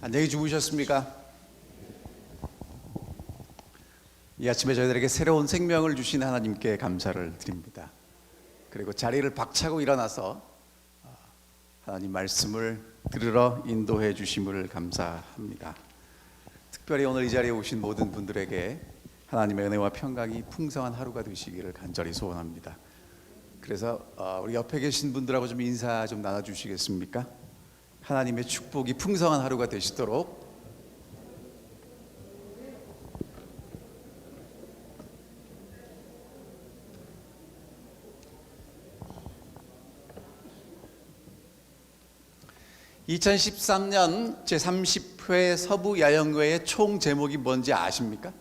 안녕히 주무셨습니까? 이 아침에 저희들에게 새로운 생명을 주신 하나님께 감사를 드립니다. 그리고 자리를 박차고 일어나서 하나님 말씀을 들으러 인도해 주심을 감사합니다. 특별히 오늘 이 자리에 오신 모든 분들에게 하나님의 은혜와 평강이 풍성한 하루가 되시기를 간절히 소원합니다. 그래서 우리 옆에 계신 분들하고 좀 인사 좀 나눠주시겠습니까? 하나님의 축복이 풍성한 하루가 되시도록. (2013년) 제30회 서부야영회의 총 제목이 뭔지 아십니까?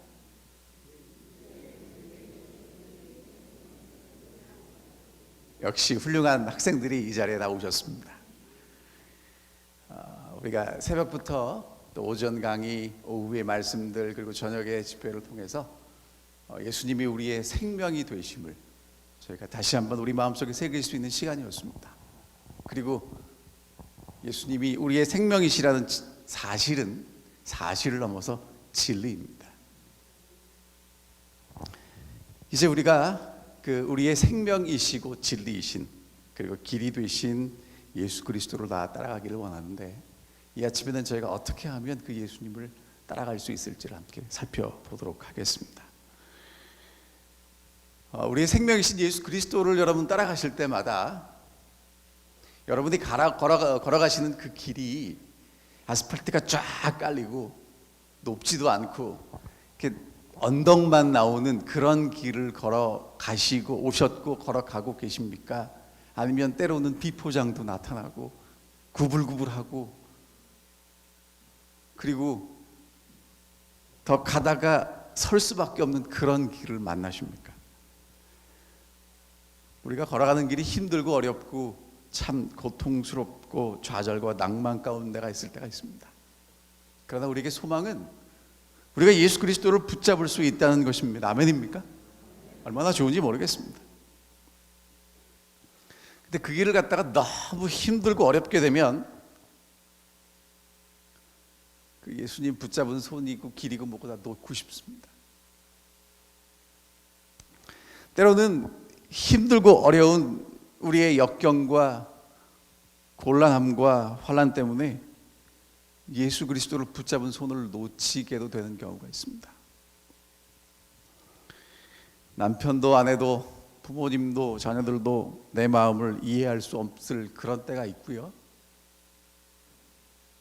역시 훌륭한 학생들이 이 자리에 나오셨습니다. 우리가 새벽부터 또 오전 강의, 오후의 말씀들, 그리고 저녁의 집회를 통해서 예수님이 우리의 생명이 되심을 저희가 다시 한번 우리 마음속에 새길 수 있는 시간이었습니다. 그리고 예수님이 우리의 생명이시라는 사실은 사실을 넘어서 진리입니다. 이제 우리가 우리의 생명이시고 진리이신, 그리고 길이 되신 예수 그리스도를 따라가기를 원하는데, 이 아침에는 저희가 어떻게 하면 그 예수님을 따라갈 수 있을지를 함께 살펴보도록 하겠습니다. 우리의 생명이신 예수 그리스도를 여러분 따라가실 때마다 여러분이 걸어가시는 그 길이 아스팔트가 쫙 깔리고 높지도 않고 이렇게 언덕만 나오는 그런 길을 걸어가시고 오셨고 걸어가고 계십니까? 아니면 때로는 비포장도 나타나고 구불구불하고, 그리고 더 가다가 설 수밖에 없는 그런 길을 만나십니까? 우리가 걸어가는 길이 힘들고 어렵고 참 고통스럽고 좌절과 낭만 가운데가 있을 때가 있습니다. 그러나 우리에게 소망은 우리가 예수 그리스도를 붙잡을 수 있다는 것입니다. 아멘입니까? 얼마나 좋은지 모르겠습니다. 근데 그 길을 갔다가 너무 힘들고 어렵게 되면 그 예수님 붙잡은 손이고 길이고 뭐고 다 놓고 싶습니다. 때로는 힘들고 어려운 우리의 역경과 곤란함과 환난 때문에 예수 그리스도를 붙잡은 손을 놓치게도 되는 경우가 있습니다. 남편도 아내도 부모님도 자녀들도 내 마음을 이해할 수 없을 그런 때가 있고요.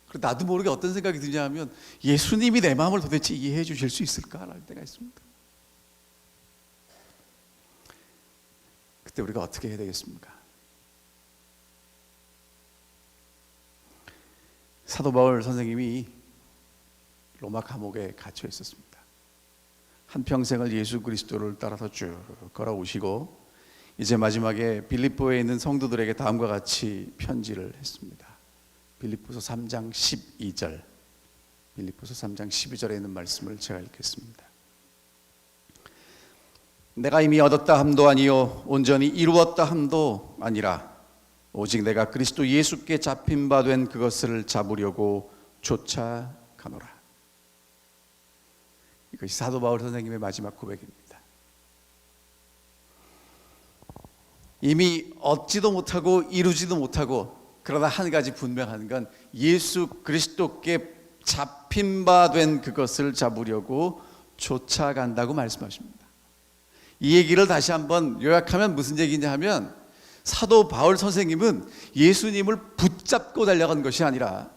그리고 나도 모르게 어떤 생각이 드냐 하면 예수님이 내 마음을 도대체 이해해 주실 수 있을까라는 때가 있습니다. 그때 우리가 어떻게 해야 되겠습니까? 사도 바울 선생님이 로마 감옥에 갇혀 있었습니다. 한평생을 예수 그리스도를 따라서 쭉 걸어오시고 이제 마지막에 빌립보에 있는 성도들에게 다음과 같이 편지를 했습니다. 빌립보서 3장 12절, 빌립보서 3장 12절에 있는 말씀을 제가 읽겠습니다. 내가 이미 얻었다 함도 아니요 온전히 이루었다 함도 아니라 오직 내가 그리스도 예수께 잡힌 바 된 그것을 잡으려고 쫓아가노라. 이것이 사도 바울 선생님의 마지막 고백입니다. 이미 얻지도 못하고 이루지도 못하고, 그러나 한 가지 분명한 건 예수 그리스도께 잡힌 바 된 그것을 잡으려고 쫓아간다고 말씀하십니다. 이 얘기를 다시 한번 요약하면 무슨 얘기냐 하면, 사도 바울 선생님은 예수님을 붙잡고 달려간 것이 아니라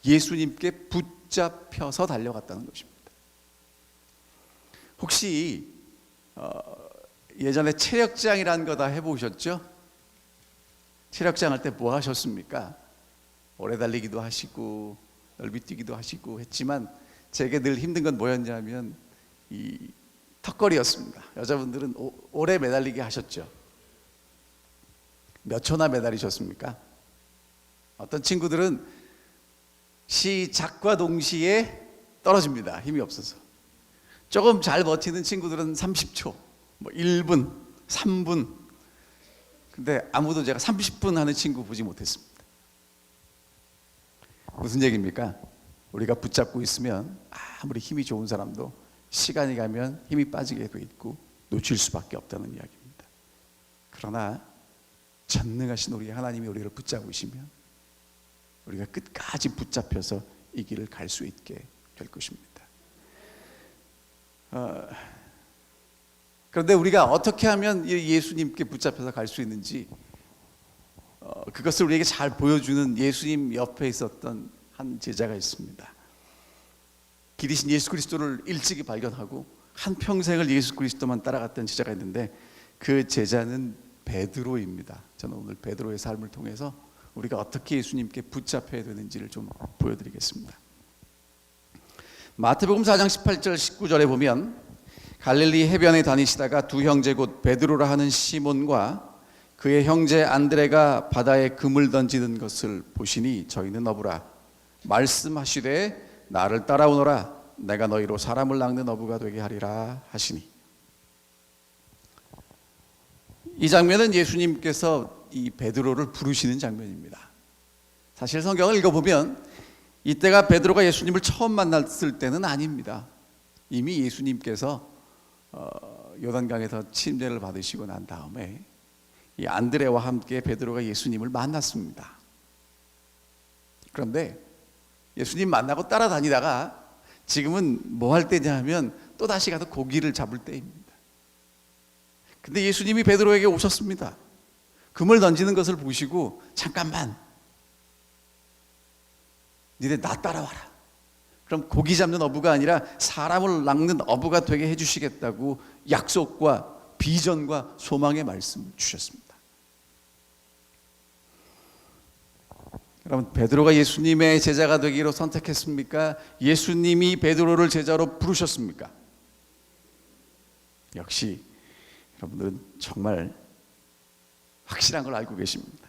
예수님께 붙잡혀서 달려갔다는 것입니다. 혹시 예전에 체력장이라는 거 다 해보셨죠? 체력장 할 때 뭐 하셨습니까? 오래 달리기도 하시고 넓이 뛰기도 하시고 했지만 제게 늘 힘든 건 뭐였냐면 이 턱걸이였습니다. 여자분들은 오래 매달리기 하셨죠? 몇 초나 매달리셨습니까? 어떤 친구들은 시작과 동시에 떨어집니다. 힘이 없어서. 조금 잘 버티는 친구들은 30초, 1분, 3분. 근데 아무도 제가 30분 하는 친구 보지 못했습니다. 무슨 얘기입니까? 우리가 붙잡고 있으면 아무리 힘이 좋은 사람도 시간이 가면 힘이 빠지게 돼 있고 놓칠 수밖에 없다는 이야기입니다. 그러나 전능하신 우리 하나님이 우리를 붙잡으시면 우리가 끝까지 붙잡혀서 이 길을 갈 수 있게 될 것입니다. 그런데 우리가 어떻게 하면 예수님께 붙잡혀서 갈 수 있는지 그것을 우리에게 잘 보여주는 예수님 옆에 있었던 한 제자가 있습니다. 길이신 예수 그리스도를 일찍이 발견하고 한평생을 예수 그리스도만 따라갔던 제자가 있는데 그 제자는 베드로입니다. 저는 오늘 베드로의 삶을 통해서 우리가 어떻게 예수님께 붙잡혀야 되는지를 좀 보여드리겠습니다. 마태복음 4장 18절 19절에 보면 갈릴리 해변에 다니시다가 두 형제 곧 베드로라 하는 시몬과 그의 형제 안드레가 바다에 금을 던지는 것을 보시니 저희는 어부라 말씀하시되 나를 따라오너라 내가 너희로 사람을 낚는 어부가 되게 하리라 하시니. 이 장면은 예수님께서 이 베드로를 부르시는 장면입니다. 사실 성경을 읽어보면 이때가 베드로가 예수님을 처음 만났을 때는 아닙니다. 이미 예수님께서 요단강에서 침례를 받으시고 난 다음에 이 안드레와 함께 베드로가 예수님을 만났습니다. 그런데 예수님 만나고 따라다니다가 지금은 뭐 할 때냐 하면 또 다시 가서 고기를 잡을 때입니다. 근데 예수님이 베드로에게 오셨습니다. 금을 던지는 것을 보시고 잠깐만 니네 나 따라와라. 그럼 고기 잡는 어부가 아니라 사람을 낚는 어부가 되게 해주시겠다고 약속과 비전과 소망의 말씀을 주셨습니다. 여러분, 베드로가 예수님의 제자가 되기로 선택했습니까? 예수님이 베드로를 제자로 부르셨습니까? 역시 여러분들은 정말 확실한 걸 알고 계십니다.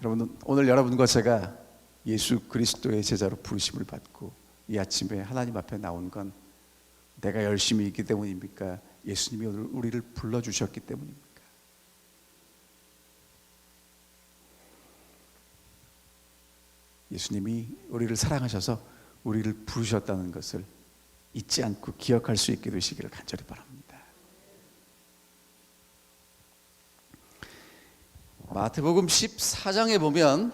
여러분, 오늘 여러분과 제가 예수 그리스도의 제자로 부르심을 받고 이 아침에 하나님 앞에 나온 건 내가 열심히 있기 때문입니까? 예수님이 오늘 우리를 불러주셨기 때문입니까? 예수님이 우리를 사랑하셔서 우리를 부르셨다는 것을 잊지 않고 기억할 수 있게 되시기를 간절히 바랍니다. 마태복음 14장에 보면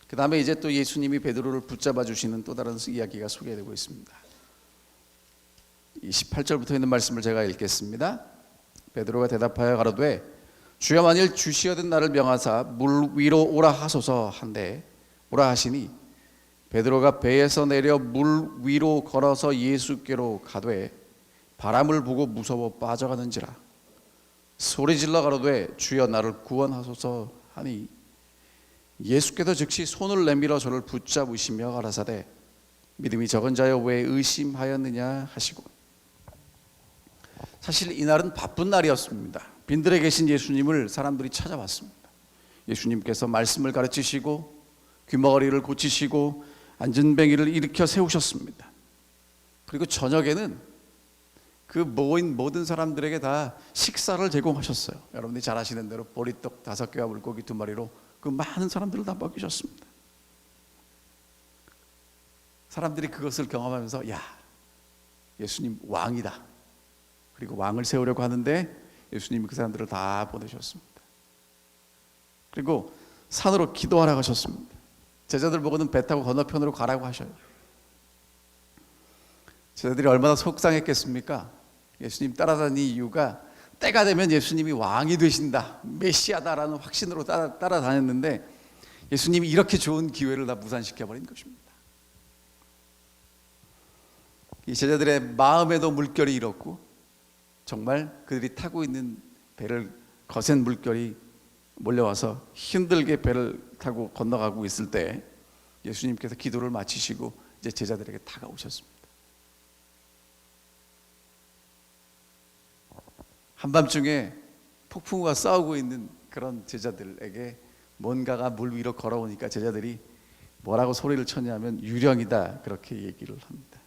그 다음에 이제 또 예수님이 베드로를 붙잡아 주시는 또 다른 이야기가 소개되고 있습니다. 이 18절부터 있는 말씀을 제가 읽겠습니다. 베드로가 대답하여 가로되 주여 만일 주시어든 나를 명하사 물 위로 오라 하소서 한데 오라 하시니 베드로가 배에서 내려 물 위로 걸어서 예수께로 가되 바람을 보고 무서워 빠져가는지라 소리질러 가로되 주여 나를 구원하소서 하니 예수께서 즉시 손을 내밀어 저를 붙잡으시며 가라사대 믿음이 적은 자여 왜 의심하였느냐 하시고. 사실 이날은 바쁜 날이었습니다. 빈들에 계신 예수님을 사람들이 찾아왔습니다. 예수님께서 말씀을 가르치시고 귀머거리를 고치시고 안전뱅이를 일으켜 세우셨습니다. 그리고 저녁에는 그 모인 모든 사람들에게 다 식사를 제공하셨어요. 여러분들이 잘 아시는 대로 보리떡 5개와 물고기 2마리로 그 많은 사람들을 다 먹이셨습니다. 사람들이 그것을 경험하면서 야, 예수님 왕이다. 그리고 왕을 세우려고 하는데 예수님이 그 사람들을 다 보내셨습니다. 그리고 산으로 기도하라고 하셨습니다. 제자들 보고는 배 타고 건너편으로 가라고 하셔요. 제자들이 얼마나 속상했겠습니까? 예수님 따라다니는 이유가 때가 되면 예수님이 왕이 되신다, 메시아다라는 확신으로 따라다녔는데 예수님이 이렇게 좋은 기회를 다 무산시켜버린 것입니다. 이 제자들의 마음에도 물결이 일었고 정말 그들이 타고 있는 배를 거센 물결이 몰려와서 힘들게 배를 타고 건너가고 있을 때 예수님께서 기도를 마치시고 이제 제자들에게 다가오셨습니다. 한밤중에 폭풍우가 싸우고 있는 그런 제자들에게 뭔가가 물 위로 걸어오니까 제자들이 뭐라고 소리를 쳤냐면 유령이다 그렇게 얘기를 합니다.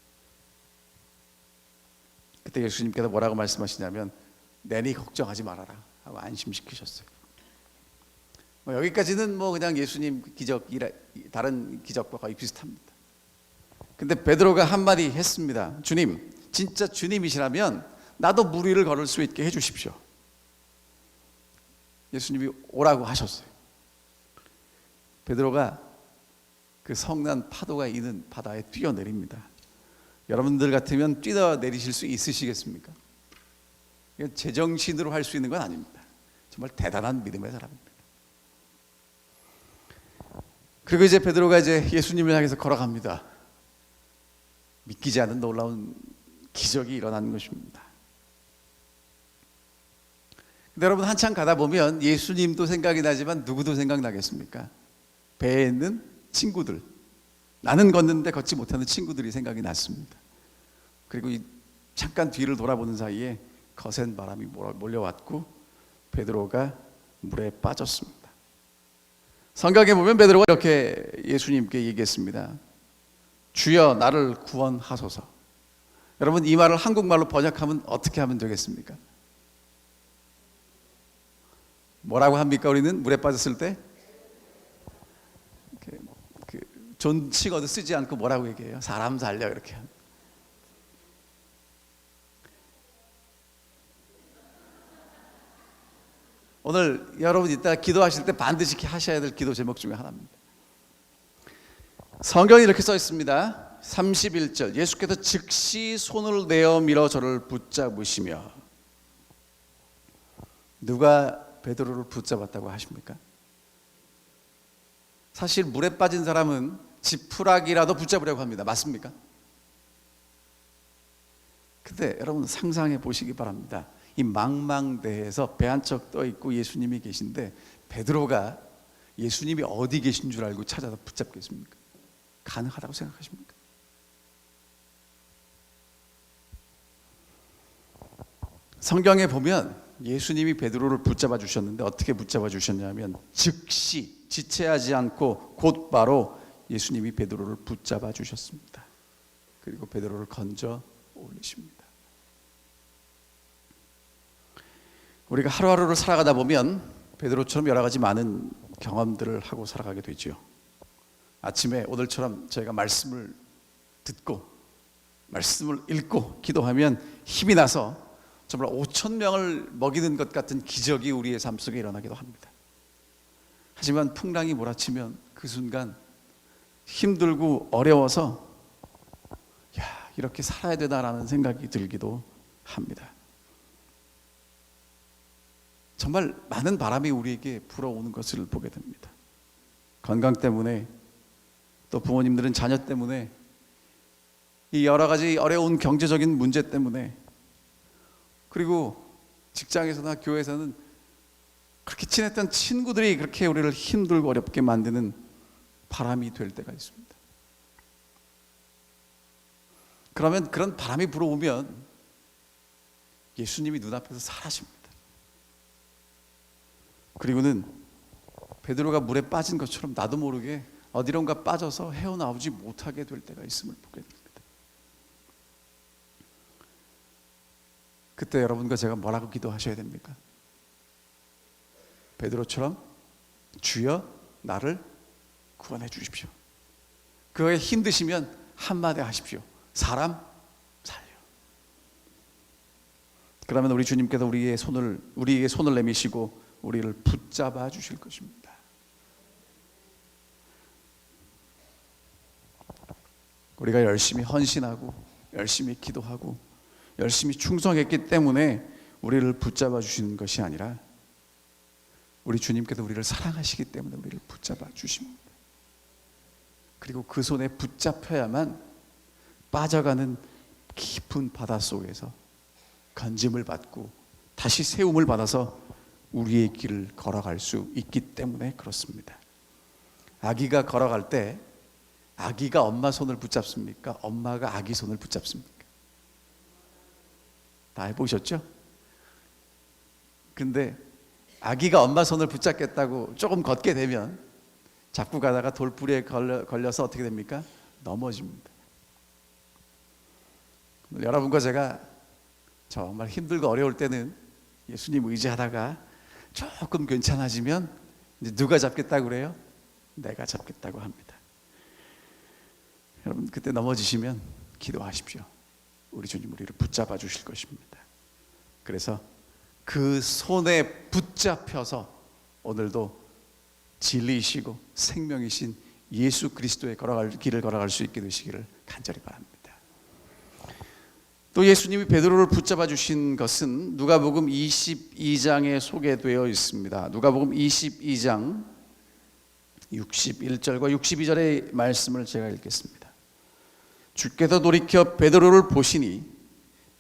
그때 예수님께서 뭐라고 말씀하시냐면 내니 걱정하지 말아라 하고 안심시키셨어요. 여기까지는 그냥 예수님 기적이라 다른 기적과 거의 비슷합니다. 근데 베드로가 한마디 했습니다. 주님, 진짜 주님이시라면 나도 물 위를 걸을 수 있게 해주십시오. 예수님이 오라고 하셨어요. 베드로가 그 성난 파도가 있는 바다에 뛰어내립니다. 여러분들 같으면 뛰어내리실 수 있으시겠습니까? 이건 제정신으로 할 수 있는 건 아닙니다. 정말 대단한 믿음의 사람입니다. 그리고 이제 베드로가 이제 예수님을 향해서 걸어갑니다. 믿기지 않는 놀라운 기적이 일어나는 것입니다. 근데 여러분, 한참 가다 보면 예수님도 생각이 나지만 누구도 생각나겠습니까? 배에 있는 친구들, 나는 걷는데 걷지 못하는 친구들이 생각이 났습니다. 그리고 잠깐 뒤를 돌아보는 사이에 거센 바람이 몰려왔고 베드로가 물에 빠졌습니다. 성경에 보면 베드로가 이렇게 예수님께 얘기했습니다. 주여, 나를 구원하소서. 여러분, 이 말을 한국말로 번역하면 어떻게 하면 되겠습니까? 뭐라고 합니까? 우리는 물에 빠졌을 때 존칭어도 쓰지 않고 뭐라고 얘기해요? 사람 살려, 이렇게. 오늘 여러분 이따 기도하실 때 반드시 하셔야 될 기도 제목 중에 하나입니다. 성경에 이렇게 써 있습니다. 31절, 예수께서 즉시 손을 내어 밀어 저를 붙잡으시며. 누가 베드로를 붙잡았다고 하십니까? 사실 물에 빠진 사람은 지푸라기라도 붙잡으려고 합니다. 맞습니까? 근데 여러분 상상해 보시기 바랍니다. 이 망망대해에서 배 한 척 떠 있고 예수님이 계신데 베드로가 예수님이 어디 계신 줄 알고 찾아서 붙잡겠습니까? 가능하다고 생각하십니까? 성경에 보면 예수님이 베드로를 붙잡아 주셨는데 어떻게 붙잡아 주셨냐면 즉시, 지체하지 않고 곧바로 예수님이 베드로를 붙잡아 주셨습니다. 그리고 베드로를 건져 올리십니다. 우리가 하루하루를 살아가다 보면 베드로처럼 여러 가지 많은 경험들을 하고 살아가게 되죠. 아침에 오늘처럼 저희가 말씀을 듣고 말씀을 읽고 기도하면 힘이 나서 정말 5천 명을 먹이는 것 같은 기적이 우리의 삶 속에 일어나기도 합니다. 하지만 풍랑이 몰아치면 그 순간 힘들고 어려워서 이렇게 살아야 되나라는 생각이 들기도 합니다. 정말 많은 바람이 우리에게 불어오는 것을 보게 됩니다. 건강 때문에, 또 부모님들은 자녀 때문에, 이 여러 가지 어려운 경제적인 문제 때문에, 그리고 직장에서나 교회에서는 그렇게 친했던 친구들이 그렇게 우리를 힘들고 어렵게 만드는 바람이 될 때가 있습니다. 그러면 그런 바람이 불어오면 예수님이 눈앞에서 사라집니다. 그리고는 베드로가 물에 빠진 것처럼 나도 모르게 어디론가 빠져서 헤어나오지 못하게 될 때가 있음을 보게 됩니다. 그때 여러분과 제가 뭐라고 기도하셔야 됩니까? 베드로처럼 주여 나를 구원해 주십시오. 그거에 힘드시면 한마디 하십시오. 사람 살려. 그러면 우리 주님께서 우리에게 손을 내미시고 우리를 붙잡아 주실 것입니다. 우리가 열심히 헌신하고 열심히 기도하고 열심히 충성했기 때문에 우리를 붙잡아 주시는 것이 아니라 우리 주님께서 우리를 사랑하시기 때문에 우리를 붙잡아 주십니다. 그리고 그 손에 붙잡혀야만 빠져가는 깊은 바다 속에서 건짐을 받고 다시 세움을 받아서 우리의 길을 걸어갈 수 있기 때문에 그렇습니다. 아기가 걸어갈 때 아기가 엄마 손을 붙잡습니까? 엄마가 아기 손을 붙잡습니까? 다 해보셨죠? 근데 아기가 엄마 손을 붙잡겠다고 조금 걷게 되면 자꾸 가다가 돌부리에 걸려서 어떻게 됩니까? 넘어집니다. 여러분과 제가 정말 힘들고 어려울 때는 예수님 의지하다가 조금 괜찮아지면 이제 누가 잡겠다고 그래요? 내가 잡겠다고 합니다. 여러분 그때 넘어지시면 기도하십시오. 우리 주님 우리를 붙잡아 주실 것입니다. 그래서 그 손에 붙잡혀서 오늘도 진리이시고 생명이신 예수 그리스도의 길을 걸어갈 수 있게 되시기를 간절히 바랍니다. 또 예수님이 베드로를 붙잡아 주신 것은 누가복음 22장에 소개되어 있습니다. 누가복음 22장 61절과 62절의 말씀을 제가 읽겠습니다. 주께서 돌이켜 베드로를 보시니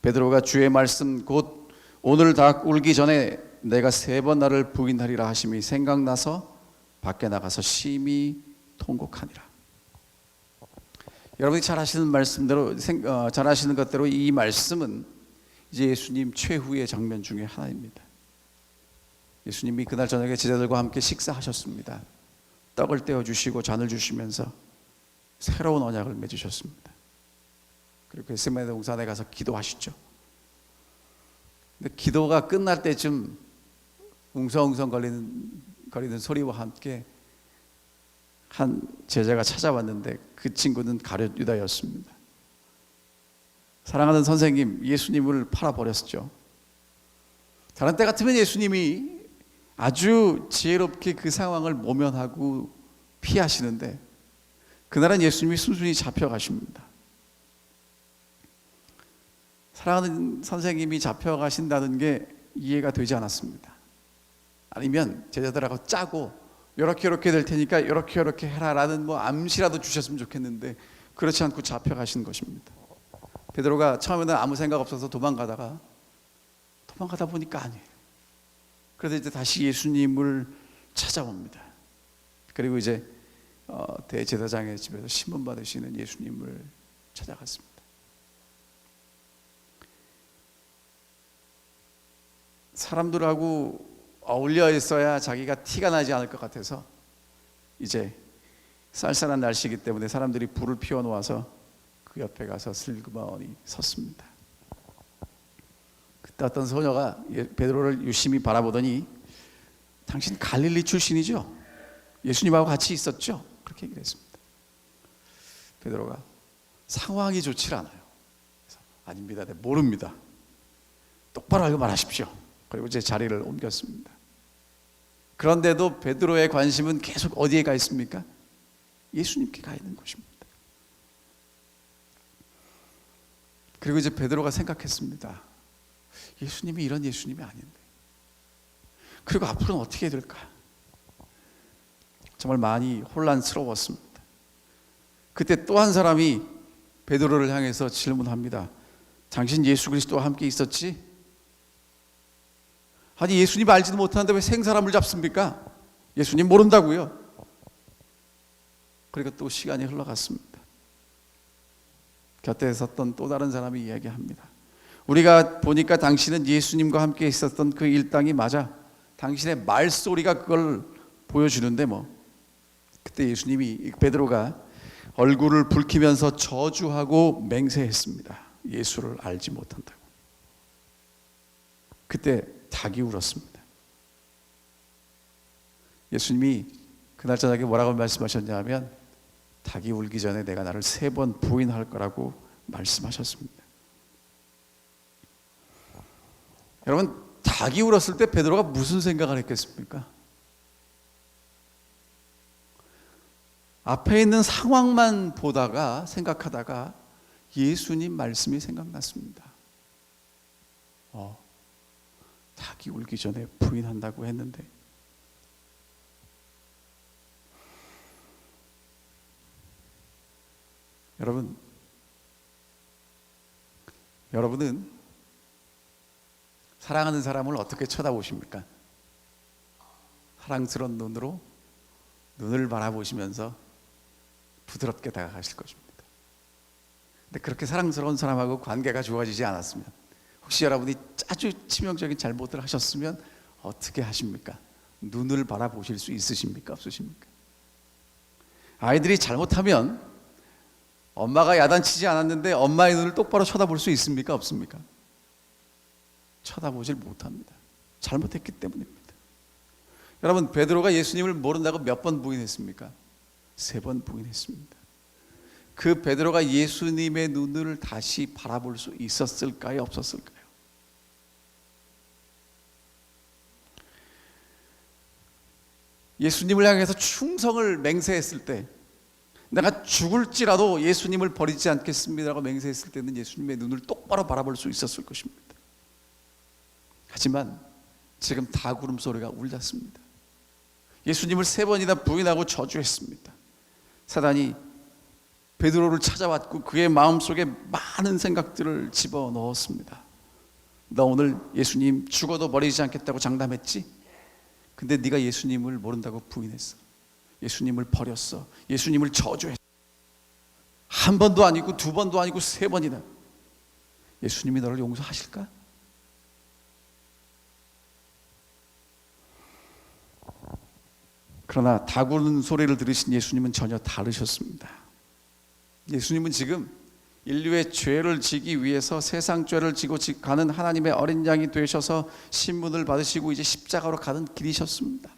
베드로가 주의 말씀 곧 오늘 닭 울기 전에 내가 3번 나를 부인하리라 하심이 생각나서 밖에 나가서 심히 통곡하니라. 여러분이 잘 아시는 말씀대로 잘 아시는 것대로 이 말씀은 이제 예수님 최후의 장면 중에 하나입니다. 예수님이 그날 저녁에 제자들과 함께 식사하셨습니다. 떡을 떼어 주시고 잔을 주시면서 새로운 언약을 맺으셨습니다. 그리고 겟세마네 동산에 가서 기도하시죠. 근데 기도가 끝날 때쯤 웅성웅성 거리는 소리와 함께 한 제자가 찾아왔는데 그 친구는 가룟 유다였습니다. 사랑하는 선생님, 예수님을 팔아버렸죠. 다른 때 같으면 예수님이 아주 지혜롭게 그 상황을 모면하고 피하시는데 그날은 예수님이 순순히 잡혀가십니다. 사랑하는 선생님이 잡혀가신다는 게 이해가 되지 않았습니다. 아니면 제자들하고 짜고 이렇게 될 테니까 이렇게 해라라는 암시라도 주셨으면 좋겠는데 그렇지 않고 잡혀가신 것입니다. 베드로가 처음에는 아무 생각 없어서 도망가다 보니까 아니에요. 그래서 이제 다시 예수님을 찾아옵니다. 그리고 이제 대제사장의 집에서 신문 받으시는 예수님을 찾아갔습니다. 사람들하고 어울려 있어야 자기가 티가 나지 않을 것 같아서 이제 쌀쌀한 날씨이기 때문에 사람들이 불을 피워 놓아서 그 옆에 가서 슬그머니 섰습니다. 그때 어떤 소녀가 베드로를 유심히 바라보더니 당신 갈릴리 출신이죠? 예수님하고 같이 있었죠? 그렇게 얘기를 했습니다. 베드로가 상황이 좋지 않아요. 그래서 아닙니다. 네, 모릅니다. 똑바로 알고 말하십시오. 그리고 제 자리를 옮겼습니다. 그런데도 베드로의 관심은 계속 어디에 가 있습니까? 예수님께 가 있는 것입니다. 그리고 이제 베드로가 생각했습니다. 예수님이 이런 예수님이 아닌데. 그리고 앞으로는 어떻게 해야 될까? 정말 많이 혼란스러웠습니다. 그때 또 한 사람이 베드로를 향해서 질문합니다. 당신 예수 그리스도와 함께 있었지? 아니 예수님 알지도 못하는데 왜 생사람을 잡습니까? 예수님 모른다고요. 그리고 또 시간이 흘러갔습니다. 곁에 있었던 또 다른 사람이 이야기합니다. 우리가 보니까 당신은 예수님과 함께 있었던 그 일당이 맞아. 당신의 말소리가 그걸 보여주는데 그때 예수님이 베드로가 얼굴을 붉히면서 저주하고 맹세했습니다. 예수를 알지 못한다고. 그때 닭이 울었습니다. 예수님이 그날 저녁에 뭐라고 말씀하셨냐면 닭이 울기 전에 내가 나를 3번 부인할 거라고 말씀하셨습니다. 여러분 닭이 울었을 때 베드로가 무슨 생각을 했겠습니까? 앞에 있는 상황만 보다가 생각하다가 예수님 말씀이 생각났습니다. 닭이 울기 전에 부인한다고 했는데 여러분은 사랑하는 사람을 어떻게 쳐다보십니까? 사랑스러운 눈을 바라보시면서 부드럽게 다가가실 것입니다. 근데 그렇게 사랑스러운 사람하고 관계가 좋아지지 않았으면 혹시 여러분이 아주 치명적인 잘못을 하셨으면 어떻게 하십니까? 눈을 바라보실 수 있으십니까? 없으십니까? 아이들이 잘못하면 엄마가 야단치지 않았는데 엄마의 눈을 똑바로 쳐다볼 수 있습니까? 없습니까? 쳐다보질 못합니다. 잘못했기 때문입니다. 여러분, 베드로가 예수님을 모른다고 몇 번 부인했습니까? 3번 부인했습니다. 그 베드로가 예수님의 눈을 다시 바라볼 수 있었을까요? 없었을까요? 예수님을 향해서 충성을 맹세했을 때, 내가 죽을지라도 예수님을 버리지 않겠습니다라고 맹세했을 때는 예수님의 눈을 똑바로 바라볼 수 있었을 것입니다. 하지만 지금 닭울음 소리가 울렸습니다. 예수님을 3번이나 부인하고 저주했습니다. 사단이 베드로를 찾아왔고 그의 마음속에 많은 생각들을 집어넣었습니다. 너 오늘 예수님 죽어도 버리지 않겠다고 장담했지? 근데 네가 예수님을 모른다고 부인했어. 예수님을 버렸어. 예수님을 저주했어. 1번도 아니고 2번도 아니고 3번이나. 예수님이 너를 용서하실까? 그러나 닭 우는 소리를 들으신 예수님은 전혀 다르셨습니다. 예수님은 지금 인류의 죄를 지기 위해서 세상 죄를 지고 가는 하나님의 어린 양이 되셔서 신문을 받으시고 이제 십자가로 가는 길이셨습니다.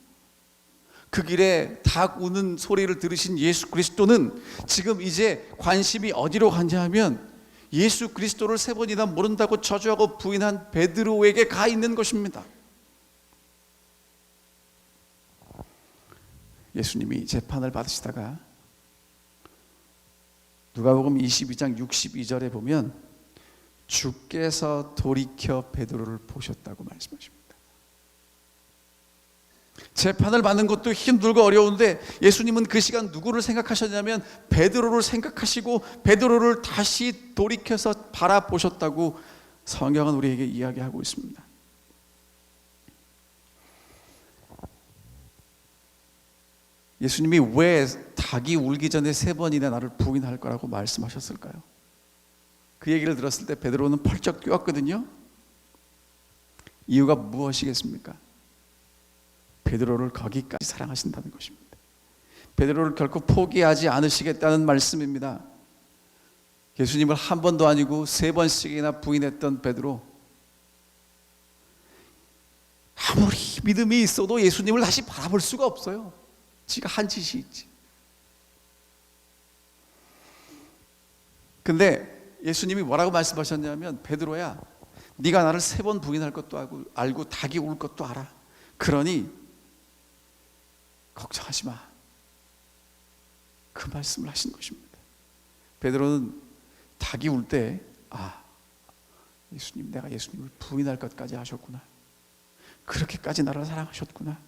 그 길에 닭 우는 소리를 들으신 예수 그리스도는 지금 이제 관심이 어디로 갔냐 하면 예수 그리스도를 3번이나 모른다고 저주하고 부인한 베드로에게 가 있는 것입니다. 예수님이 재판을 받으시다가 누가복음 22장 62절에 보면 주께서 돌이켜 베드로를 보셨다고 말씀하십니다. 재판을 받는 것도 힘들고 어려운데 예수님은 그 시간 누구를 생각하셨냐면 베드로를 생각하시고 베드로를 다시 돌이켜서 바라보셨다고 성경은 우리에게 이야기하고 있습니다. 예수님이 왜 닭이 울기 전에 3번이나 나를 부인할 거라고 말씀하셨을까요? 그 얘기를 들었을 때 베드로는 펄쩍 뛰었거든요. 이유가 무엇이겠습니까? 베드로를 거기까지 사랑하신다는 것입니다. 베드로를 결코 포기하지 않으시겠다는 말씀입니다. 예수님을 1번도 아니고 3번씩이나 부인했던 베드로, 아무리 믿음이 있어도 예수님을 다시 바라볼 수가 없어요. 지가 한 짓이 있지. 근데 예수님이 뭐라고 말씀하셨냐면 베드로야, 네가 나를 3번 부인할 것도 알고 닭이 울 것도 알아. 그러니 걱정하지 마. 그 말씀을 하신 것입니다. 베드로는 닭이 울 때 예수님, 내가 예수님을 부인할 것까지 하셨구나. 그렇게까지 나를 사랑하셨구나.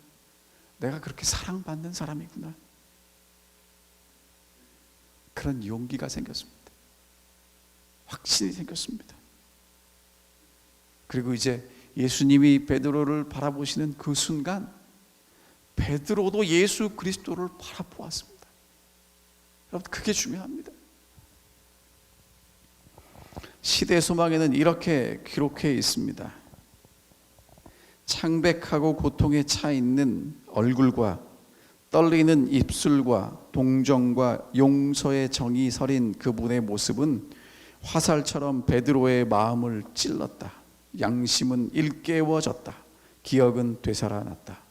내가 그렇게 사랑받는 사람이구나. 그런 용기가 생겼습니다. 확신이 생겼습니다. 그리고 이제 예수님이 베드로를 바라보시는 그 순간 베드로도 예수 그리스도를 바라보았습니다. 여러분, 그게 중요합니다. 시대 소망에는 이렇게 기록해 있습니다. 창백하고 고통에 차 있는 얼굴과 떨리는 입술과 동정과 용서의 정이 서린 그분의 모습은 화살처럼 베드로의 마음을 찔렀다. 양심은 일깨워졌다. 기억은 되살아났다.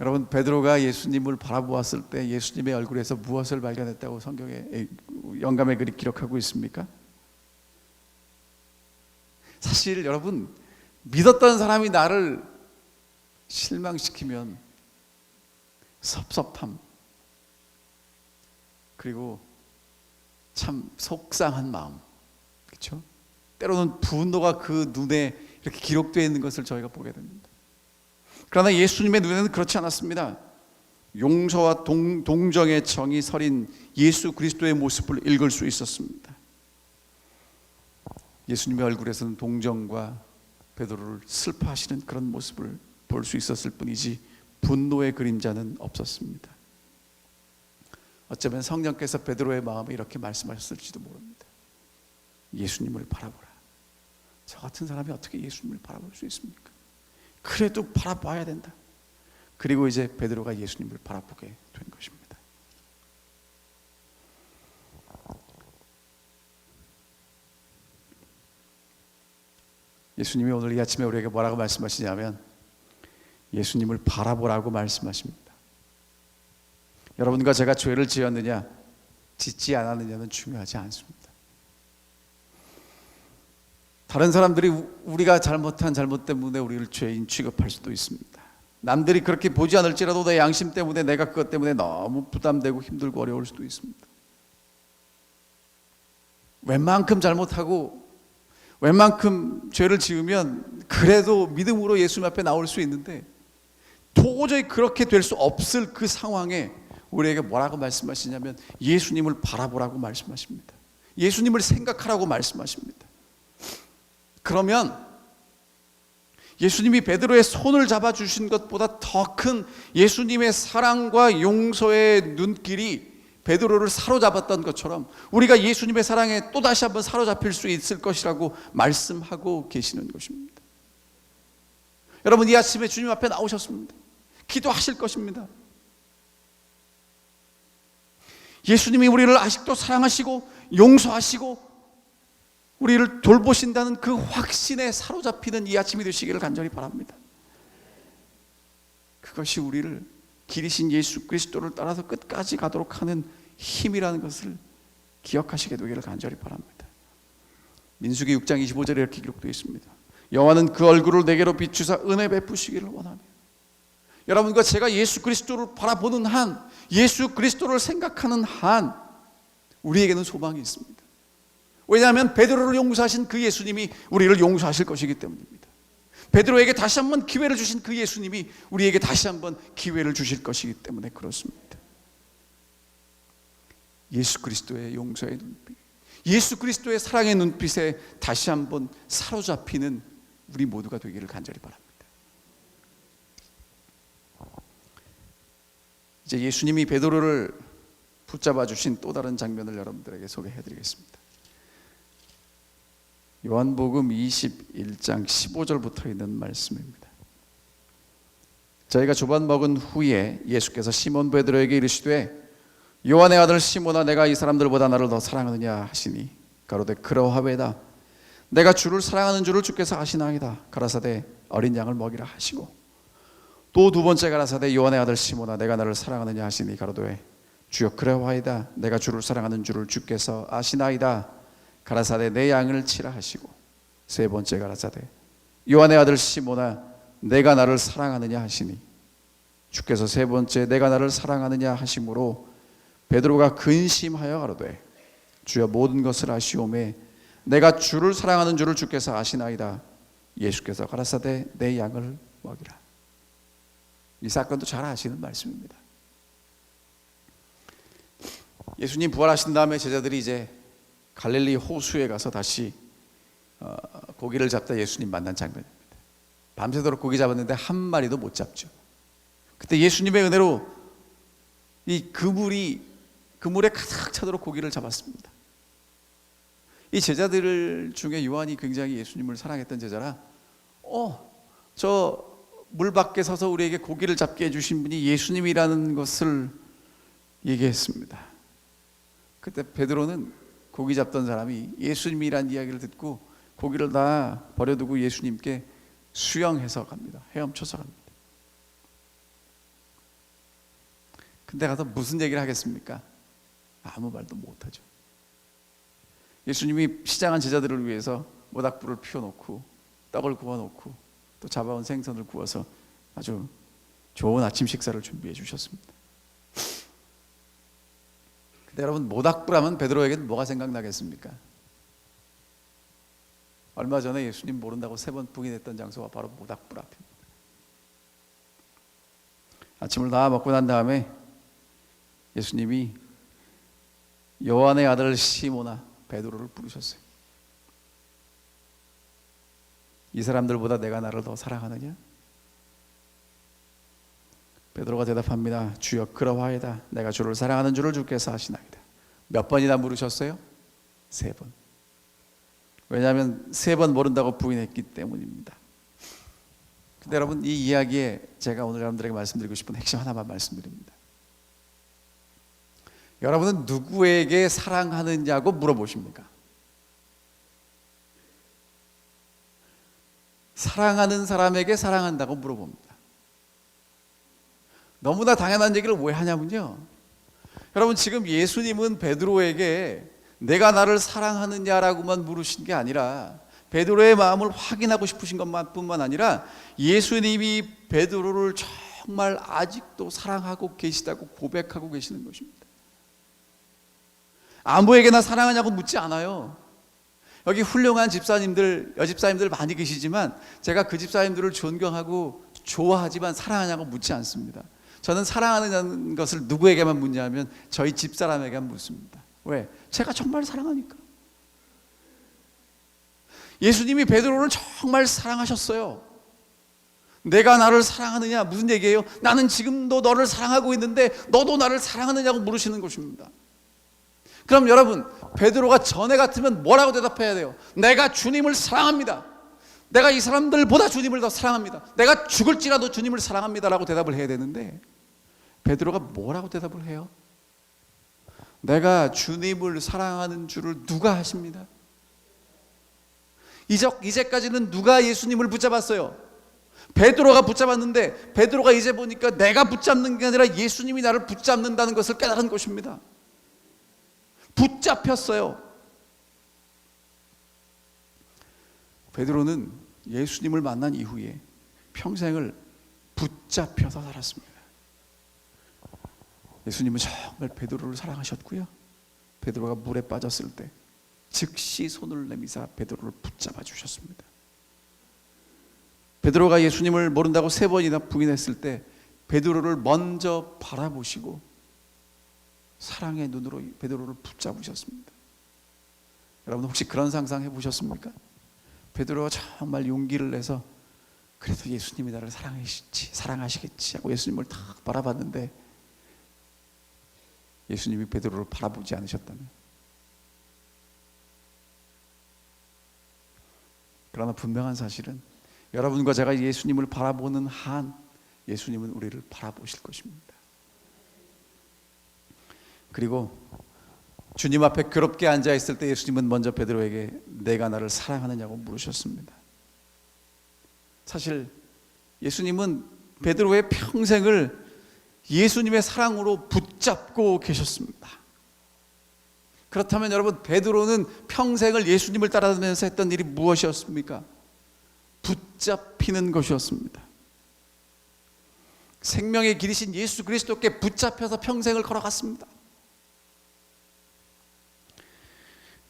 여러분, 베드로가 예수님을 바라보았을 때 예수님의 얼굴에서 무엇을 발견했다고 성경에 영감의 글이 기록하고 있습니까? 사실 여러분, 믿었던 사람이 나를 실망시키면 섭섭함, 그리고 참 속상한 마음, 그렇죠? 때로는 분노가 그 눈에 이렇게 기록되어 있는 것을 저희가 보게 됩니다. 그러나 예수님의 눈에는 그렇지 않았습니다. 용서와 동정의 정이 서린 예수 그리스도의 모습을 읽을 수 있었습니다. 예수님의 얼굴에서는 동정과 베드로를 슬퍼하시는 그런 모습을 볼 수 있었을 뿐이지 분노의 그림자는 없었습니다. 어쩌면 성령께서 베드로의 마음에 이렇게 말씀하셨을지도 모릅니다. 예수님을 바라보라. 저 같은 사람이 어떻게 예수님을 바라볼 수 있습니까? 그래도 바라봐야 된다. 그리고 이제 베드로가 예수님을 바라보게 된 것입니다. 예수님이 오늘 이 아침에 우리에게 뭐라고 말씀하시냐면 예수님을 바라보라고 말씀하십니다. 여러분과 제가 죄를 지었느냐 짓지 않았느냐는 중요하지 않습니다. 다른 사람들이 우리가 잘못한 잘못 때문에 우리를 죄인 취급할 수도 있습니다. 남들이 그렇게 보지 않을지라도 내 양심 때문에 내가 그것 때문에 너무 부담되고 힘들고 어려울 수도 있습니다. 웬만큼 잘못하고 웬만큼 죄를 지으면 그래도 믿음으로 예수님 앞에 나올 수 있는데 도저히 그렇게 될 수 없을 그 상황에 우리에게 뭐라고 말씀하시냐면 예수님을 바라보라고 말씀하십니다. 예수님을 생각하라고 말씀하십니다. 그러면 예수님이 베드로의 손을 잡아주신 것보다 더 큰 예수님의 사랑과 용서의 눈길이 베드로를 사로잡았던 것처럼 우리가 예수님의 사랑에 또다시 한번 사로잡힐 수 있을 것이라고 말씀하고 계시는 것입니다. 여러분, 이 아침에 주님 앞에 나오셨습니다. 기도하실 것입니다. 예수님이 우리를 아직도 사랑하시고 용서하시고 우리를 돌보신다는 그 확신에 사로잡히는 이 아침이 되시기를 간절히 바랍니다. 그것이 우리를 길이신 예수 그리스도를 따라서 끝까지 가도록 하는 힘이라는 것을 기억하시게 되기를 간절히 바랍니다. 민수기 6장 25절에 이렇게 기록되어 있습니다. 여호와는 그 얼굴을 내게로 비추사 은혜 베푸시기를 원하며. 여러분과 제가 예수 그리스도를 바라보는 한, 예수 그리스도를 생각하는 한 우리에게는 소망이 있습니다. 왜냐하면 베드로를 용서하신 그 예수님이 우리를 용서하실 것이기 때문입니다. 베드로에게 다시 한번 기회를 주신 그 예수님이 우리에게 다시 한번 기회를 주실 것이기 때문에 그렇습니다. 예수 그리스도의 용서의 눈빛, 예수 그리스도의 사랑의 눈빛에 다시 한번 사로잡히는 우리 모두가 되기를 간절히 바랍니다. 이제 예수님이 베드로를 붙잡아 주신 또 다른 장면을 여러분들에게 소개해 드리겠습니다. 요한복음 21장 15절부터 있는 말씀입니다. 저희가 조반 먹은 후에 예수께서 시몬 베드로에게 이르시되 요한의 아들 시몬아 내가 이 사람들보다 나를 더 사랑하느냐 하시니 가로되 그러하외다. 내가 주를 사랑하는 줄을 주께서 아시나이다. 가라사대 어린 양을 먹이라 하시고 또 두 번째 가라사대 요한의 아들 시몬아 내가 나를 사랑하느냐 하시니 가로되 주여 그러하이다. 내가 주를 사랑하는 줄을 주께서 아시나이다. 가라사대 내 양을 치라 하시고 세 번째 가라사대 요한의 아들 시몬아 내가 나를 사랑하느냐 하시니 주께서 세 번째 내가 나를 사랑하느냐 하심으로 베드로가 근심하여 가로되 주여 모든 것을 아시오매 내가 주를 사랑하는 줄을 주께서 아시나이다. 예수께서 가라사대 내 양을 먹이라. 이 사건도 잘 아시는 말씀입니다. 예수님 부활하신 다음에 제자들이 이제 갈릴리 호수에 가서 다시 고기를 잡다 예수님 만난 장면입니다. 밤새도록 고기 잡았는데 한 마리도 못 잡죠. 그때 예수님의 은혜로 이 그물에 가득 차도록 고기를 잡았습니다. 이 제자들 중에 요한이 굉장히 예수님을 사랑했던 제자라 저 물 밖에 서서 우리에게 고기를 잡게 해주신 분이 예수님이라는 것을 얘기했습니다. 그때 베드로는 고기 잡던 사람이 예수님이란 이야기를 듣고 고기를 다 버려두고 예수님께 수영해서 갑니다. 헤엄쳐서 갑니다. 근데 가서 무슨 얘기를 하겠습니까? 아무 말도 못하죠. 예수님이 시장한 제자들을 위해서 모닥불을 피워놓고 떡을 구워놓고 또 잡아온 생선을 구워서 아주 좋은 아침 식사를 준비해 주셨습니다. 근데 여러분 모닥불 하면 베드로에게는 뭐가 생각나겠습니까? 얼마 전에 예수님 모른다고 3번 부인했던 장소가 바로 모닥불 앞입니다. 아침을 다 먹고 난 다음에 예수님이 요한의 아들 시몬아 베드로를 부르셨어요. 이 사람들보다 내가 나를 더 사랑하느냐? 베드로가 대답합니다. 주여 그러하이다. 내가 주를 사랑하는 줄을 주께서 아시나이다. 몇 번이나 물으셨어요? 3번. 왜냐하면 3번 모른다고 부인했기 때문입니다. 근데 여러분 이 이야기에 제가 오늘 여러분들에게 말씀드리고 싶은 핵심 하나만 말씀드립니다. 여러분은 누구에게 사랑하느냐고 물어보십니까? 사랑하는 사람에게 사랑한다고 물어봅니다. 너무나 당연한 얘기를 왜 하냐면요, 여러분, 지금 예수님은 베드로에게 내가 나를 사랑하느냐라고만 물으신 게 아니라 베드로의 마음을 확인하고 싶으신 것뿐만 아니라 예수님이 베드로를 정말 아직도 사랑하고 계시다고 고백하고 계시는 것입니다. 아무에게나 사랑하냐고 묻지 않아요. 여기 훌륭한 집사님들, 여집사님들 많이 계시지만 제가 그 집사님들을 존경하고 좋아하지만 사랑하냐고 묻지 않습니다. 저는 사랑하는 것을 누구에게만 묻냐면 저희 집사람에게만 묻습니다. 왜? 제가 정말 사랑하니까. 예수님이 베드로를 정말 사랑하셨어요. 내가 나를 사랑하느냐, 무슨 얘기예요? 나는 지금도 너를 사랑하고 있는데 너도 나를 사랑하느냐고 물으시는 것입니다. 그럼 여러분, 베드로가 전에 같으면 뭐라고 대답해야 돼요? 내가 주님을 사랑합니다. 내가 이 사람들보다 주님을 더 사랑합니다. 내가 죽을지라도 주님을 사랑합니다 라고 대답을 해야 되는데 베드로가 뭐라고 대답을 해요? 내가 주님을 사랑하는 줄을 누가 아십니다? 이제까지는 누가 예수님을 붙잡았어요? 베드로가 붙잡았는데 베드로가 이제 보니까 내가 붙잡는 게 아니라 예수님이 나를 붙잡는다는 것을 깨달은 것입니다. 붙잡혔어요. 베드로는 예수님을 만난 이후에 평생을 붙잡혀서 살았습니다. 예수님은 정말 베드로를 사랑하셨고요, 베드로가 물에 빠졌을 때 즉시 손을 내미사 베드로를 붙잡아 주셨습니다. 베드로가 예수님을 모른다고 3번이나 부인했을 때 베드로를 먼저 바라보시고 사랑의 눈으로 베드로를 붙잡으셨습니다. 여러분, 혹시 그런 상상 해보셨습니까? 베드로가 정말 용기를 내서 그래도 예수님이 나를 사랑하시겠지 하고 예수님을 딱 바라봤는데 예수님이 베드로를 바라보지 않으셨다면, 그러나 분명한 사실은 여러분과 제가 예수님을 바라보는 한 예수님은 우리를 바라보실 것입니다. 그리고 주님 앞에 괴롭게 앉아 있을 때 예수님은 먼저 베드로에게 내가 나를 사랑하느냐고 물으셨습니다. 사실 예수님은 베드로의 평생을 예수님의 사랑으로 붙잡고 계셨습니다. 그렇다면 여러분, 베드로는 평생을 예수님을 따라다니면서 했던 일이 무엇이었습니까? 붙잡히는 것이었습니다. 생명의 길이신 예수 그리스도께 붙잡혀서 평생을 걸어갔습니다.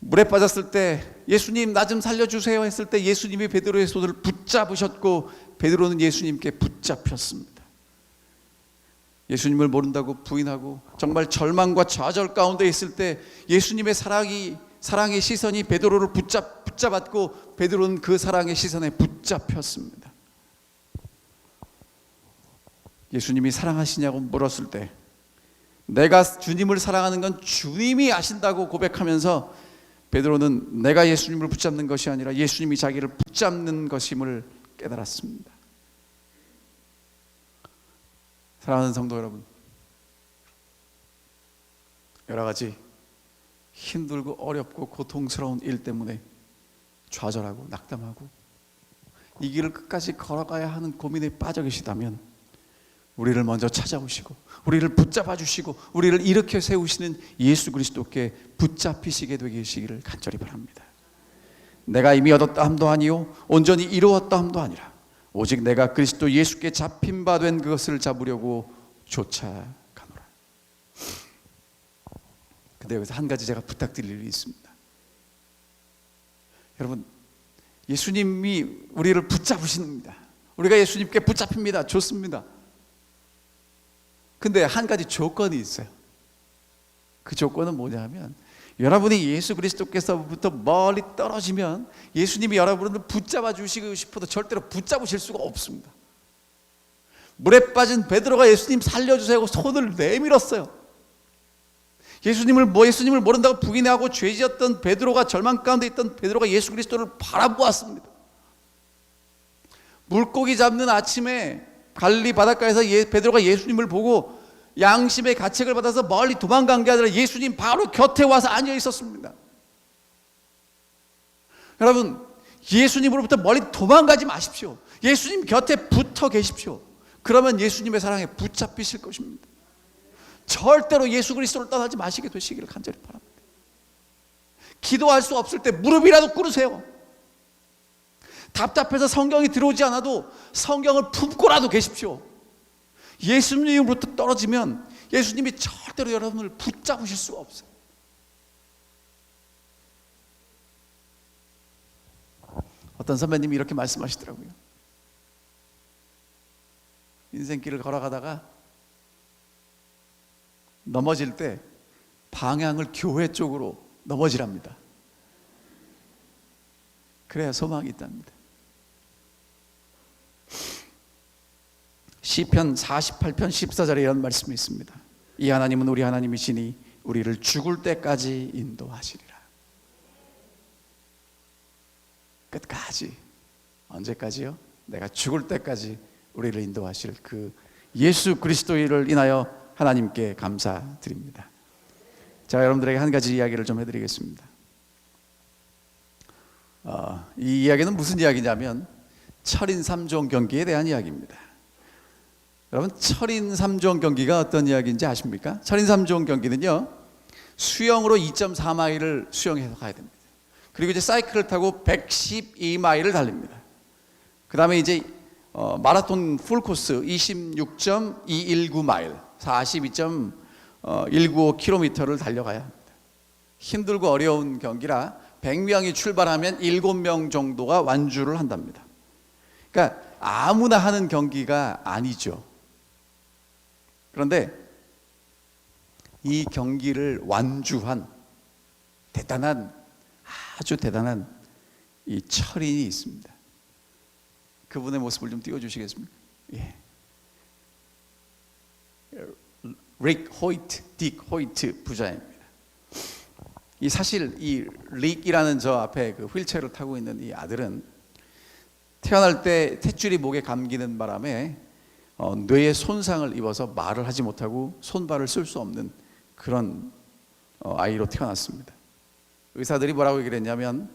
물에 빠졌을 때 예수님 나 좀 살려주세요 했을 때 예수님이 베드로의 손을 붙잡으셨고 베드로는 예수님께 붙잡혔습니다. 예수님을 모른다고 부인하고 정말 절망과 좌절 가운데 있을 때 예수님의 사랑의 시선이 베드로를 붙잡았고 베드로는 그 사랑의 시선에 붙잡혔습니다. 예수님이 사랑하시냐고 물었을 때 내가 주님을 사랑하는 건 주님이 아신다고 고백하면서 베드로는 내가 예수님을 붙잡는 것이 아니라 예수님이 자기를 붙잡는 것임을 깨달았습니다. 사랑하는 성도 여러분, 여러 가지 힘들고 어렵고 고통스러운 일 때문에 좌절하고 낙담하고 이 길을 끝까지 걸어가야 하는 고민에 빠져 계시다면 우리를 먼저 찾아오시고 우리를 붙잡아 주시고 우리를 일으켜 세우시는 예수 그리스도께 붙잡히시게 되게 하시기를 간절히 바랍니다. 내가 이미 얻었다 함도 아니요 온전히 이루었다 함도 아니라 오직 내가 그리스도 예수께 잡힌 바 된 그것을 잡으려고 쫓아가노라. 근데 여기서 한 가지 제가 부탁드릴 일이 있습니다. 여러분, 예수님이 우리를 붙잡으십니다. 우리가 예수님께 붙잡힙니다. 좋습니다. 근데 한 가지 조건이 있어요. 그 조건은 뭐냐면 여러분이 예수 그리스도께서부터 멀리 떨어지면 예수님이 여러분을 붙잡아 주시고 싶어도 절대로 붙잡으실 수가 없습니다. 물에 빠진 베드로가 예수님 살려주세요 하고 손을 내밀었어요. 예수님을 모른다고 부인하고 죄지었던 베드로가, 절망 가운데 있던 베드로가 예수 그리스도를 바라보았습니다. 물고기 잡는 아침에 갈릴리 바닷가에서 베드로가 예수님을 보고 양심의 가책을 받아서 멀리 도망간 게 아니라 예수님 바로 곁에 와서 앉아 있었습니다. 여러분, 예수님으로부터 멀리 도망가지 마십시오. 예수님 곁에 붙어 계십시오. 그러면 예수님의 사랑에 붙잡히실 것입니다. 절대로 예수 그리스도를 떠나지 마시게 되시기를 간절히 바랍니다. 기도할 수 없을 때 무릎이라도 꿇으세요. 답답해서 성경이 들어오지 않아도 성경을 품고라도 계십시오. 예수님으로부터 떨어지면 예수님이 절대로 여러분을 붙잡으실 수가 없어요. 어떤 선배님이 이렇게 말씀하시더라고요. 인생길을 걸어가다가 넘어질 때 방향을 교회 쪽으로 넘어지랍니다. 그래야 소망이 있답니다. 시편 48편 14절에 이런 말씀이 있습니다. 이 하나님은 우리 하나님이시니 우리를 죽을 때까지 인도하시리라. 끝까지. 언제까지요? 내가 죽을 때까지 우리를 인도하실 그 예수 그리스도를 인하여 하나님께 감사드립니다. 자, 여러분들에게 한 가지 이야기를 좀 해드리겠습니다. 이 이야기는 무슨 이야기냐면 철인 3종 경기에 대한 이야기입니다. 여러분, 철인 3종 경기가 어떤 이야기인지 아십니까? 철인 3종 경기는요, 수영으로 2.4마일을 수영해서 가야 됩니다. 그리고 이제 사이클을 타고 112마일을 달립니다. 그 다음에 이제 마라톤 풀코스 26.219마일 42.195km를 달려가야 합니다. 힘들고 어려운 경기라 100명이 출발하면 7명 정도가 완주를 한답니다. 그러니까 아무나 하는 경기가 아니죠. 그런데 이 경기를 완주한 아주 대단한 이 철인이 있습니다. 그분의 모습을 좀 띄워주시겠습니까? 예. 릭 호이트, 딕 호이트 부자입니다. 이 사실 이 릭이라는 저 앞에 그 휠체어를 타고 있는 이 아들은 태어날 때 탯줄이 목에 감기는 바람에 뇌에 손상을 입어서 말을 하지 못하고 손발을 쓸 수 없는 그런 아이로 태어났습니다. 의사들이 뭐라고 얘기를 했냐면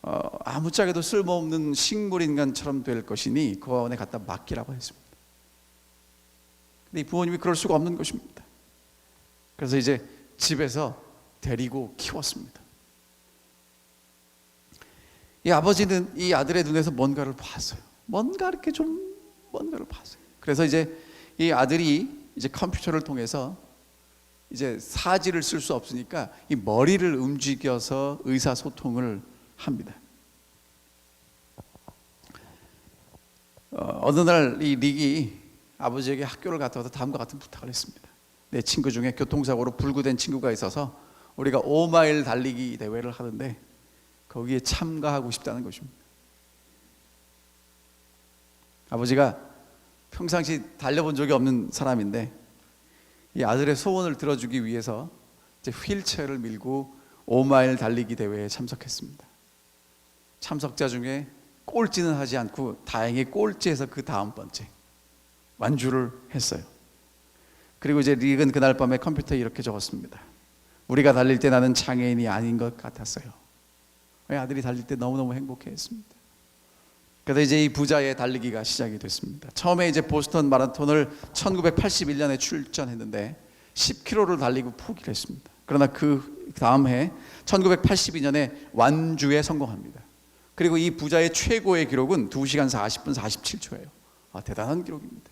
아무짝에도 쓸모없는 식물인간처럼 될 것이니 고아원에 갖다 맡기라고 했습니다. 근데 이 부모님이 그럴 수가 없는 것입니다. 그래서 이제 집에서 데리고 키웠습니다. 이 아버지는 이 아들의 눈에서 뭔가를 봤어요. 뭔가를 봤어요. 그래서 이제 이 아들이 이제 컴퓨터를 통해서 이제 사지를 쓸 수 없으니까 이 머리를 움직여서 의사소통을 합니다. 어느 날 이 릭이 아버지에게 학교를 갔다 와서 다음과 같은 부탁을 했습니다. 내 친구 중에 교통사고로 불구된 친구가 있어서 우리가 5마일 달리기 대회를 하는데 거기에 참가하고 싶다는 것입니다. 아버지가 평상시 달려본 적이 없는 사람인데 이 아들의 소원을 들어주기 위해서 이제 휠체어를 밀고 5마일 달리기 대회에 참석했습니다. 참석자 중에 꼴찌는 하지 않고 다행히 꼴찌해서 그 다음 번째 완주를 했어요. 그리고 이제 릭은 그날 밤에 컴퓨터에 이렇게 적었습니다. 우리가 달릴 때 나는 장애인이 아닌 것 같았어요. 아들이 달릴 때 너무너무 행복해했습니다. 그래서 이제 이 부자의 달리기가 시작이 됐습니다. 처음에 이제 보스턴 마라톤을 1981년에 출전했는데 10km를 달리고 포기를 했습니다. 그러나 그 다음 해 1982년에 완주에 성공합니다. 그리고 이 부자의 최고의 기록은 2시간 40분 47초예요. 대단한 기록입니다.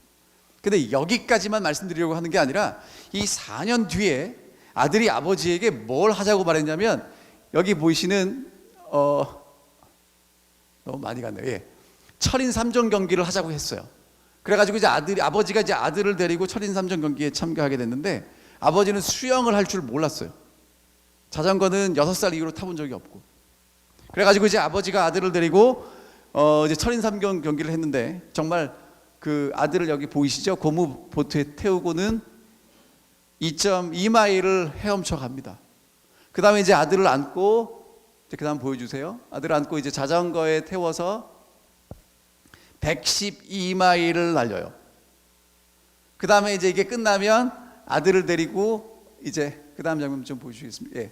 근데 여기까지만 말씀드리려고 하는 게 아니라 이 4년 뒤에 아들이 아버지에게 뭘 하자고 말했냐면 여기 보이시는 너무 많이 갔네요. 예. 철인 3종 경기를 하자고 했어요. 그래가지고 이제 아버지가 이제 아들을 데리고 철인 3종 경기에 참가하게 됐는데 아버지는 수영을 할 줄 몰랐어요. 자전거는 6살 이후로 타본 적이 없고. 그래가지고 이제 아버지가 아들을 데리고 이제 철인 3종 경기를 했는데 정말 그 아들을 여기 보이시죠? 고무 보트에 태우고는 2.2마일을 헤엄쳐 갑니다. 그 다음에 이제 아들을 안고 그 다음 보여주세요. 아들을 안고 이제 자전거에 태워서 112마일을 날려요. 그 다음에 이제 이게 끝나면 아들을 데리고 이제 그 다음 장면 좀 보여주시겠습니다. 예.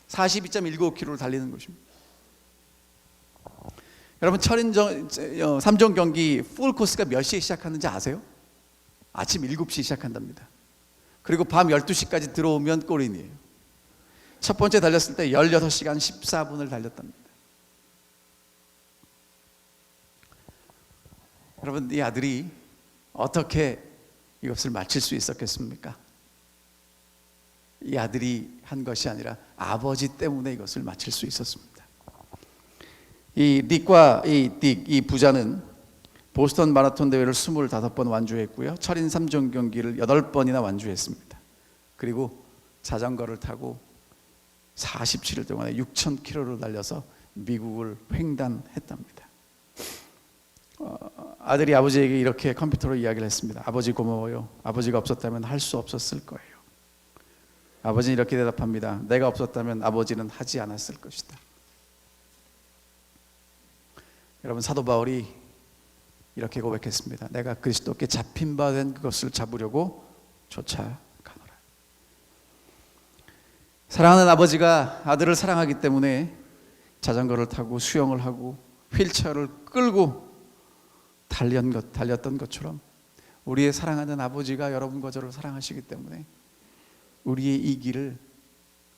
42.195km를 달리는 것입니다. 여러분 철인 3종 경기 풀 코스가 몇 시에 시작하는지 아세요? 아침 7시에 시작한답니다. 그리고 밤 12시까지 들어오면 골인이에요. 첫 번째 달렸을 때 16시간 14분을 달렸답니다. 여러분, 이 아들이 어떻게 이것을 마칠 수 있었겠습니까? 이 아들이 한 것이 아니라 아버지 때문에 이것을 마칠 수 있었습니다. 이 닉과 이 부자는 보스턴 마라톤 대회를 25번 완주했고요. 철인 3종 경기를 8번이나 완주했습니다. 그리고 자전거를 타고 47일 동안에 6,000km를 달려서 미국을 횡단했답니다. 아들이 아버지에게 이렇게 컴퓨터로 이야기를 했습니다. 아버지 고마워요. 아버지가 없었다면 할 수 없었을 거예요. 아버지는 이렇게 대답합니다. 내가 없었다면 아버지는 하지 않았을 것이다. 여러분, 사도 바울이 이렇게 고백했습니다. 내가 그리스도께 잡힌 바 된 그것을 잡으려고 쫓아가노라. 사랑하는 아버지가 아들을 사랑하기 때문에 자전거를 타고 수영을 하고 휠체어를 끌고 달렸던 것처럼 우리의 사랑하는 아버지가 여러분과 저를 사랑하시기 때문에 우리의 이 길을,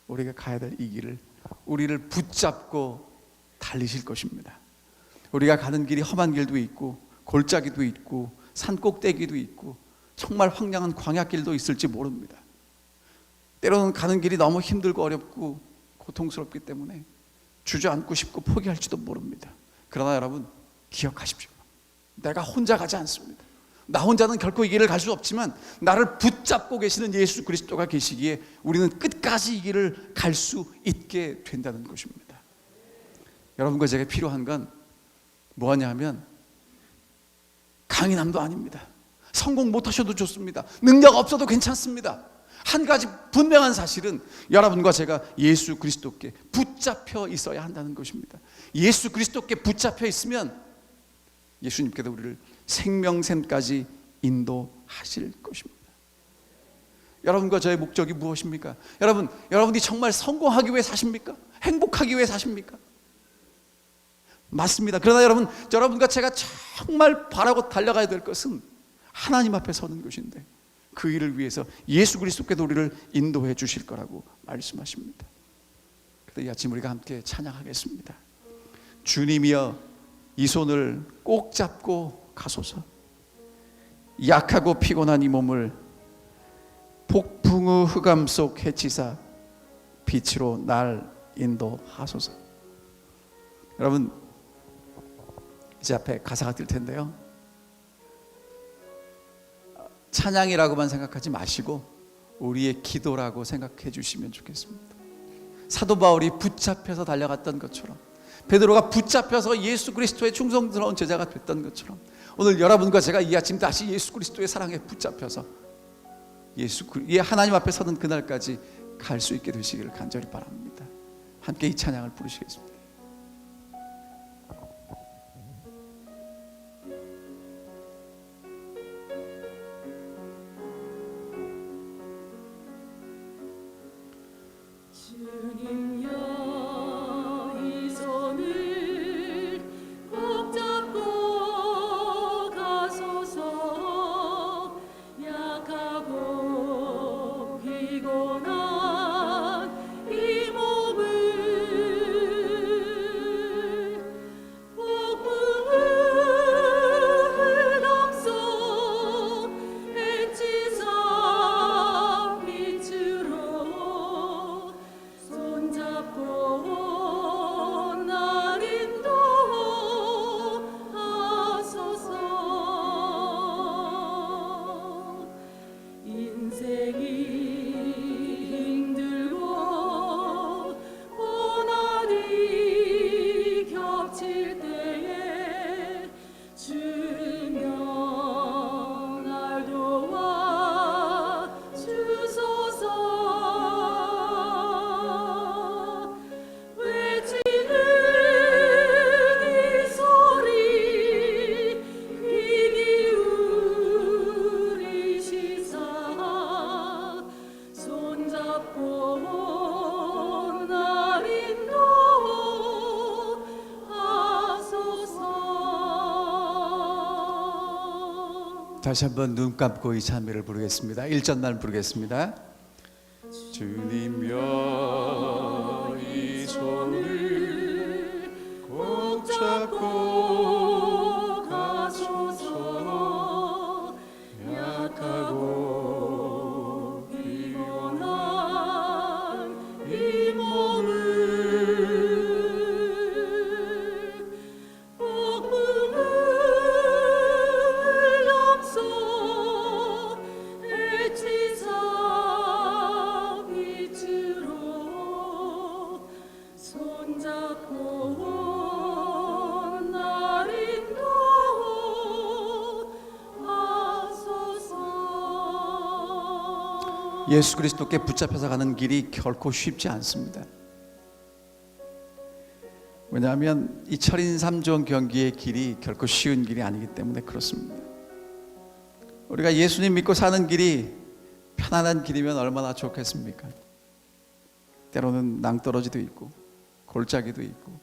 우리가 가야 될 이 길을 우리를 붙잡고 달리실 것입니다. 우리가 가는 길이 험한 길도 있고 골짜기도 있고 산 꼭대기도 있고 정말 황량한 광야길도 있을지 모릅니다. 때로는 가는 길이 너무 힘들고 어렵고 고통스럽기 때문에 주저앉고 싶고 포기할지도 모릅니다. 그러나 여러분, 기억하십시오. 내가 혼자 가지 않습니다. 나 혼자는 결코 이 길을 갈 수 없지만 나를 붙잡고 계시는 예수 그리스도가 계시기에 우리는 끝까지 이 길을 갈 수 있게 된다는 것입니다. 여러분과 제가 필요한 건 뭐냐 하면 강인함도 아닙니다. 성공 못하셔도 좋습니다. 능력 없어도 괜찮습니다. 한 가지 분명한 사실은 여러분과 제가 예수 그리스도께 붙잡혀 있어야 한다는 것입니다. 예수 그리스도께 붙잡혀 있으면 예수님께서 우리를 생명샘까지 인도하실 것입니다. 여러분과 저의 목적이 무엇입니까? 여러분이 정말 성공하기 위해 사십니까? 행복하기 위해 사십니까? 맞습니다. 그러나 여러분과 제가 정말 바라고 달려가야 될 것은 하나님 앞에 서는 것인데 그 일을 위해서 예수 그리스도께서 우리를 인도해 주실 거라고 말씀하십니다. 그래서 이 아침 우리가 함께 찬양하겠습니다. 주님이여, 이 손을 꼭 잡고 가소서. 약하고 피곤한 이 몸을 폭풍의 흑암 속 해치사 빛으로 날 인도하소서. 여러분, 이제 앞에 가사가 뜰 텐데요, 찬양이라고만 생각하지 마시고 우리의 기도라고 생각해 주시면 좋겠습니다. 사도 바울이 붙잡혀서 달려갔던 것처럼, 베드로가 붙잡혀서 예수 그리스도의 충성스러운 제자가 됐던 것처럼, 오늘 여러분과 제가 이 아침 다시 예수 그리스도의 사랑에 붙잡혀서 하나님 앞에 서는 그날까지 갈 수 있게 되시기를 간절히 바랍니다. 함께 이 찬양을 부르시겠습니다. 손잡고 다시 한번 눈 감고 이 찬미를 부르겠습니다. 1절만 부르겠습니다. 주님여 이 손을 꼭 잡고 가소서. 약하고 피곤한 이 몸을 복음을 넘소 애지사 빛으로 손잡고 날 인도하소서. 예수 그리스도께 붙잡혀서 가는 길이 결코 쉽지 않습니다. 왜냐하면 이 철인 3종 경기의 길이 결코 쉬운 길이 아니기 때문에 그렇습니다. 우리가 예수님 믿고 사는 길이 편안한 길이면 얼마나 좋겠습니까? 때로는 낭떠러지도 있고 골짜기도 있고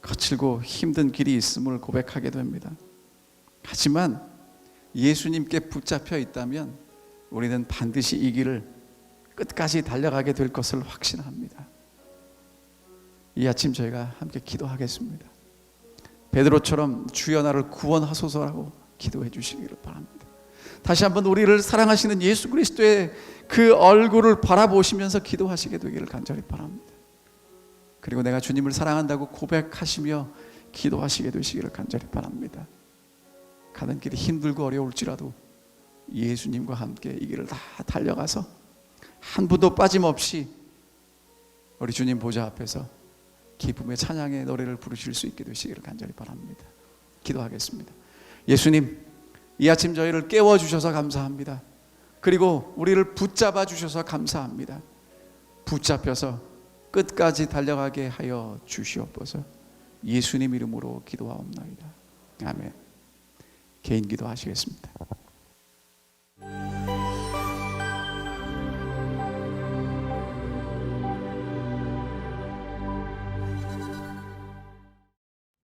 거칠고 힘든 길이 있음을 고백하게 됩니다. 하지만 예수님께 붙잡혀 있다면 우리는 반드시 이 길을 끝까지 달려가게 될 것을 확신합니다. 이 아침 저희가 함께 기도하겠습니다. 베드로처럼 주여 나를 구원하소서라고 기도해 주시기를 바랍니다. 다시 한번 우리를 사랑하시는 예수 그리스도의 그 얼굴을 바라보시면서 기도하시게 되기를 간절히 바랍니다. 그리고 내가 주님을 사랑한다고 고백하시며 기도하시게 되시기를 간절히 바랍니다. 가는 길이 힘들고 어려울지라도 예수님과 함께 이 길을 다 달려가서 한 분도 빠짐없이 우리 주님 보좌 앞에서 기쁨의 찬양의 노래를 부르실 수 있게 되시기를 간절히 바랍니다. 기도하겠습니다. 예수님, 이 아침 저희를 깨워주셔서 감사합니다. 그리고 우리를 붙잡아 주셔서 감사합니다. 붙잡혀서 끝까지 달려가게 하여 주시옵소서. 예수님 이름으로 기도하옵나이다. 아멘. 개인 기도하시겠습니다.